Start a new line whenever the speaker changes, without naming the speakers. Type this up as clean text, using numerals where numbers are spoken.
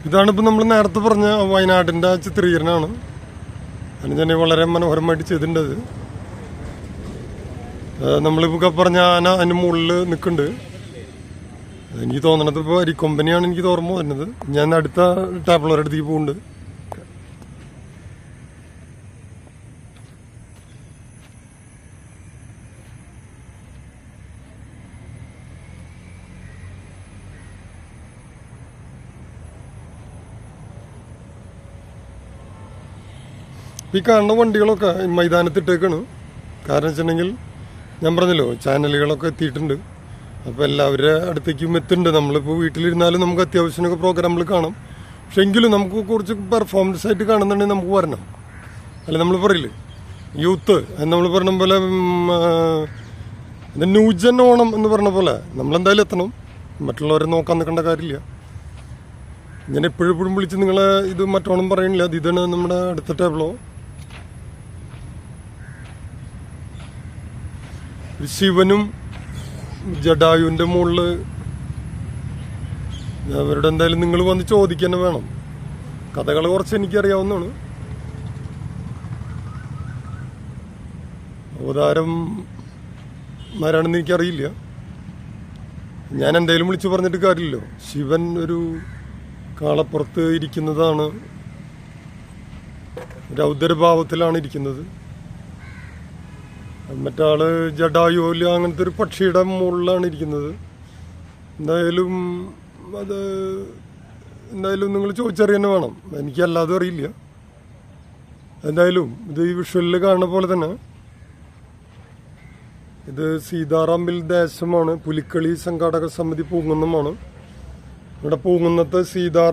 ഇതാണിപ്പോൾ നമ്മൾ നേരത്തെ പറഞ്ഞ വയനാടിൻ്റെ ചിത്രീകരണമാണ്. അതിന് തന്നെ വളരെ മനോഹരമായിട്ട് ചെയ്തിട്ടുണ്ട്. നമ്മളിപ്പോൾ പറഞ്ഞ ആന അതിന് മുകളിൽ നിൽക്കുന്നുണ്ട്. എനിക്ക് തോന്നണത് ഇപ്പോൾ അരിക്കൊമ്പനിയാണ് എനിക്ക് ഓർമ്മ വരുന്നത്. ഞാൻ അടുത്ത ടാബ്ലോയുടെ അടുത്തേക്ക് പോകുന്നുണ്ട്. ഈ കാണുന്ന വണ്ടികളൊക്കെ മൈതാനത്തിട്ടേക്കാണ്. കാരണം വെച്ചിട്ടുണ്ടെങ്കിൽ ഞാൻ പറഞ്ഞല്ലോ, ചാനലുകളൊക്കെ എത്തിയിട്ടുണ്ട്. അപ്പോൾ എല്ലാവരുടെ അടുത്തേക്കും എത്തുന്നുണ്ട്. നമ്മളിപ്പോൾ വീട്ടിലിരുന്നാലും നമുക്ക് അത്യാവശ്യമൊക്കെ പ്രോഗ്രാമുകൾ കാണാം. പക്ഷെ എങ്കിലും നമുക്ക് കുറച്ച് പെർഫോമൻസ് ആയിട്ട് കാണുന്നുണ്ടെങ്കിൽ നമുക്ക് വരണം. അല്ല, നമ്മൾ പറയില്ലേ യൂത്ത് നമ്മൾ പറഞ്ഞ പോലെ ന്യൂജൻ ഓണം എന്ന് പറഞ്ഞ പോലെ നമ്മളെന്തായാലും എത്തണം. മറ്റുള്ളവരെ നോക്കാൻ നിൽക്കേണ്ട കാര്യമില്ല. ഞാൻ എപ്പോഴും വിളിച്ച് നിങ്ങളെ ഇത് മറ്റോണം പറയണില്ല. ഇതാണ് നമ്മുടെ അടുത്ത ടേബിളോ. ശിവനും ജഡായുവിൻ്റെ മുകളിൽ അവരുടെ എന്തായാലും നിങ്ങൾ വന്ന് ചോദിക്കുക തന്നെ വേണം. കഥകൾ കുറച്ച് എനിക്കറിയാവുന്നതാണ്. അവതാരന്മാരാണെന്ന് എനിക്കറിയില്ല. ഞാൻ എന്തായാലും വിളിച്ചു പറഞ്ഞിട്ട് കാര്യമില്ലല്ലോ. ശിവൻ ഒരു കാളപ്പുറത്ത് ഇരിക്കുന്നതാണ്, രൗദ്രഭാവത്തിലാണ് ഇരിക്കുന്നത്. മറ്റാള് ജഡായുല അങ്ങനത്തെ ഒരു പക്ഷിയുടെ മുകളിലാണ് ഇരിക്കുന്നത്. എന്തായാലും നിങ്ങൾ ചോദിച്ചറിയാൻ വേണം. എനിക്കല്ലാതെ അറിയില്ല. എന്തായാലും ഇത് ഈ വിഷ്വലിൽ കാണുന്ന പോലെ തന്നെ ഇത് സീതാറാമിൽ ദേശമാണ്. പുലിക്കളി സംഘാടക സമിതി പൂങ്കുന്നമാണ്. ഇവിടെ പൂങ്കുന്നത്ത്